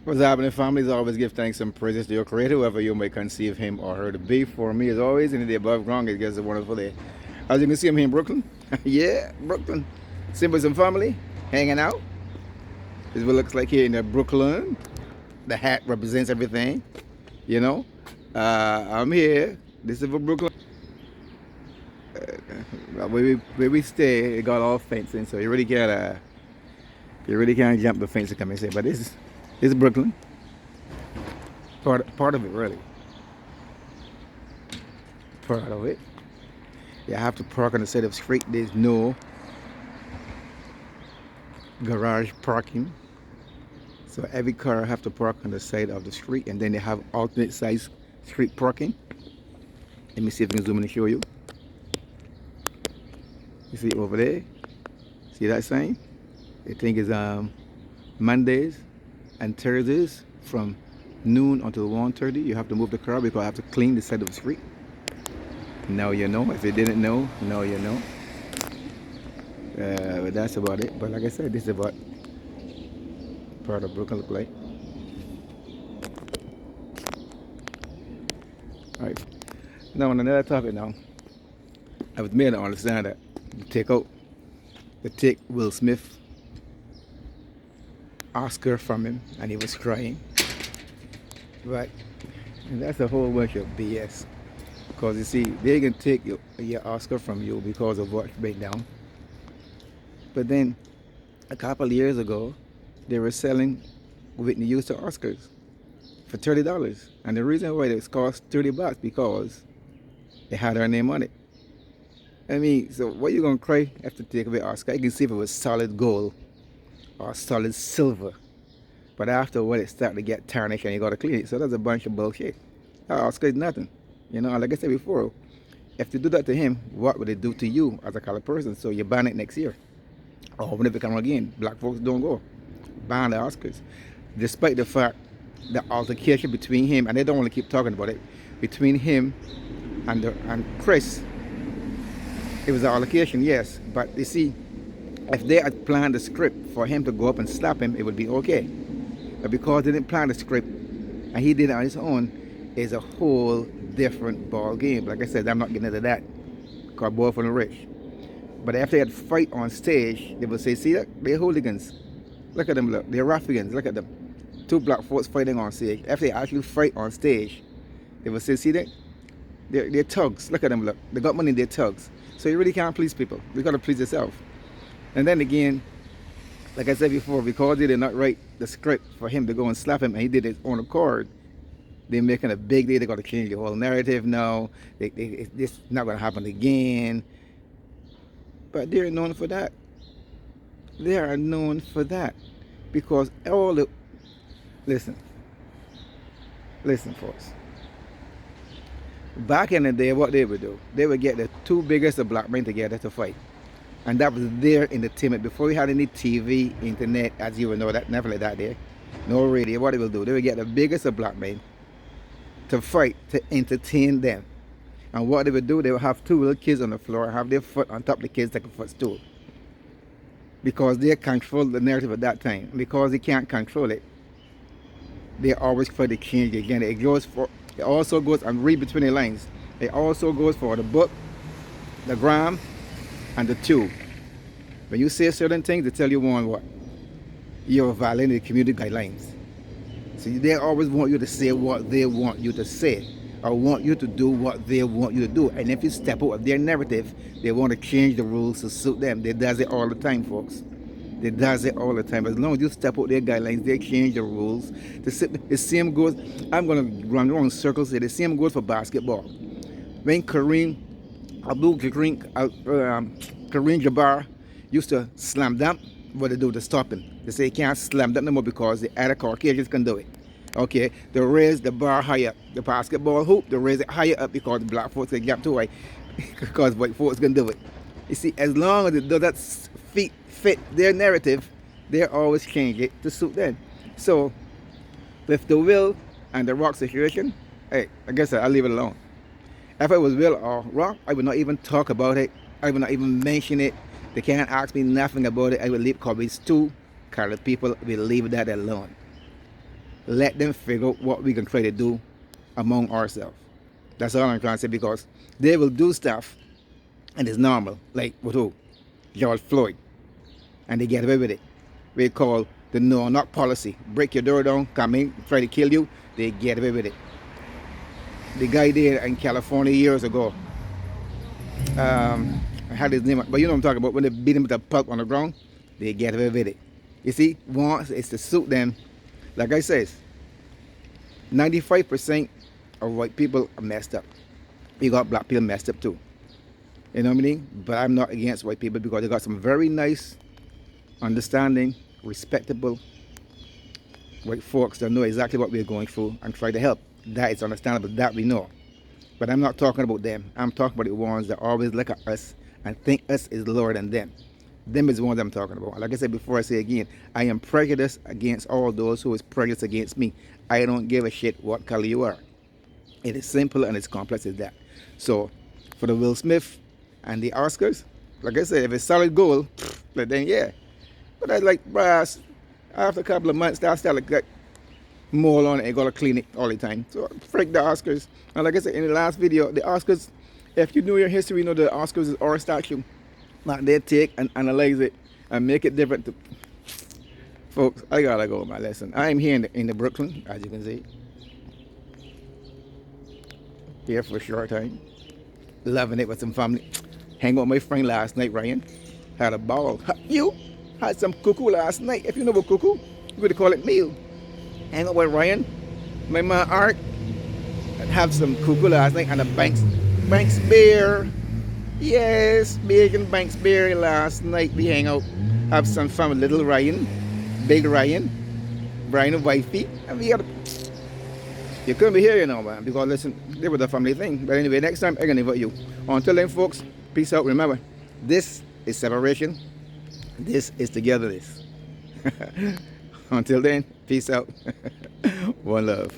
What's happening, families? Always give thanks and praises to your creator, whoever you may conceive him or her to be. For me, as always, in the above ground, it gets a wonderful day. As you can see, I'm here in Brooklyn. Yeah, Brooklyn. Symbols and family, hanging out. This is what it looks like here in the Brooklyn. The hat represents everything, you know. I'm here. This is for Brooklyn. Where we stay, it got all fencing, so you really can't jump the fence to come and say. But this is Brooklyn. Part of it, really. Part of it. You have to park on the side of the street. There's no garage parking, so every car have to park on the side of the street, and then they have alternate size street parking. Let me see if I can zoom in and show you. You see over there? See that sign? I think it's Mondays and Thursdays from noon until 1:30. You have to move the car because I have to clean the side of the street. Now you know. If you didn't know, now you know. But that's about it. But like I said, this is about part of Brooklyn look like. Alright. Now on another topic now. I was made to understand that they take Will Smith Oscar from him and he was crying. Right. And that's a whole bunch of BS. Because you see, they can take your Oscar from you because of what went down. But then, a couple of years ago, they were selling Whitney Houston Oscars for $30. And the reason why it cost $30 because they had her name on it. I mean, so what you gonna cry after take away Oscar? You can see if it was solid gold or solid silver. But after what it started to get tarnished and you gotta clean it. So that's a bunch of bullshit. That Oscar is nothing. You know, like I said before, if they do that to him, what would it do to you as a colored person? So you ban it next year. Or when it come again, black folks don't go. Ban the Oscars. Despite the fact the altercation between him, and they don't want to keep talking about it, between him and Chris, it was an altercation, yes. But you see, if they had planned the script for him to go up and slap him, it would be okay. But because they didn't plan the script and he did it on his own, it's a whole different ball game. Like I said, I'm not getting into that. Because boy from the rich. But after they had fight on stage, they would say, see that? They're hooligans. Look at them, look. They're ruffians. Look at them. Two black folks fighting on stage. After they actually fight on stage, they would say, see that? They're thugs. Look at them, look. They got money, they're thugs. So you really can't please people. You got to please yourself. And then again, like I said before, because they did not write the script for him to go and slap him, and he did his own accord, they're making a big deal. They're going to change the whole narrative now. It's not going to happen again. But they're known for that. They are known for that. Because all the... Listen, folks. Back in the day, what they would do, they would get the two biggest of black men together to fight. And that was their entertainment. Before we had any TV, internet, as you would know, that never like that there. No radio. What they will do, they would get the biggest of black men to fight, to entertain them. And what they would do, they would have two little kids on the floor and have their foot on top of the kids like a footstool. Because they control the narrative at that time. Because they can't control it, they always try to change it again. It also goes, and read between the lines, it also goes for the book, the gram, and the tube. When you say certain things, they tell you one what? You're violating the community guidelines. So they always want you to say what they want you to say, or want you to do what they want you to do. And if you step out of their narrative, they want to change the rules to suit them. They does it all the time, folks. They does it all the time. As long as you step out their guidelines, they change the rules. The same goes, I'm going to run around in circles here. The same goes for basketball. When Kareem Jabbar used to slam dunk, what they do to stop him? They say he can't slam dunk no more because the other Caucasians can do it. Okay, they raise the bar higher. The basketball hoop, they raise it higher up because the black folks can jump too high because white folks can do it. You see, as long as it does that fit their narrative, they always change it to suit them. So, with the Will and the Rock situation, hey, I guess I'll leave it alone. If it was Will or Rock, I would not even talk about it. I would not even mention it. They can't ask me nothing about it. I will leave because it's two colored people. We'll leave that alone. let them figure out what we can try to do among ourselves. That's all I'm trying to say, because they will do stuff and it's normal, like with who? George Floyd, and they get away with it. We call the no knock policy. Break your door down, come in, try to kill you, they get away with it. The guy there in California years ago, I had his name, but you know what I'm talking about, when they beat him with a pulp on the ground, they get away with it. You see, once it's to suit them. Like I says, 95% of white people are messed up. You got black people messed up too. You know what I mean? But I'm not against white people, because they got some very nice, understanding, respectable white folks that know exactly what we're going through and try to help. That is understandable, that we know. But I'm not talking about them. I'm talking about the ones that always look at us and think us is lower than them. Them is the ones I'm talking about. Like I said before, I say again, I am prejudiced against all those who is prejudiced against me. I don't give a shit what color you are. It is simple and it's complex as that. So for the Will Smith and the Oscars, like I said, if it's solid gold, then yeah. But I like brass. After a couple of months, I start to get mole on it and gotta clean it all the time. So freak the Oscars. And like I said in the last video, the Oscars, if you know your history, you know the Oscars is our statue. Like they take and analyze it and make it different. To folks, I gotta go with my lesson. I am here in the Brooklyn, as you can see. Here for a short time. Loving it with some family. Hang out with my friend last night, Ryan. Had a ball. You had some cuckoo last night. If you know about cuckoo, you could call it meal. Hang out with Ryan, my man Art, and have some cuckoo last night and a Banks beer. Yes, bacon Banks beer last night. We hang out, have some fun with little Ryan, big Ryan, Brian and wifey, and we got. You couldn't be here, you know, man, because listen, they were the family thing. But anyway, next time I'm gonna invite you. Until then, folks, peace out. Remember, this is separation. This is togetherness. Until then, peace out. One love.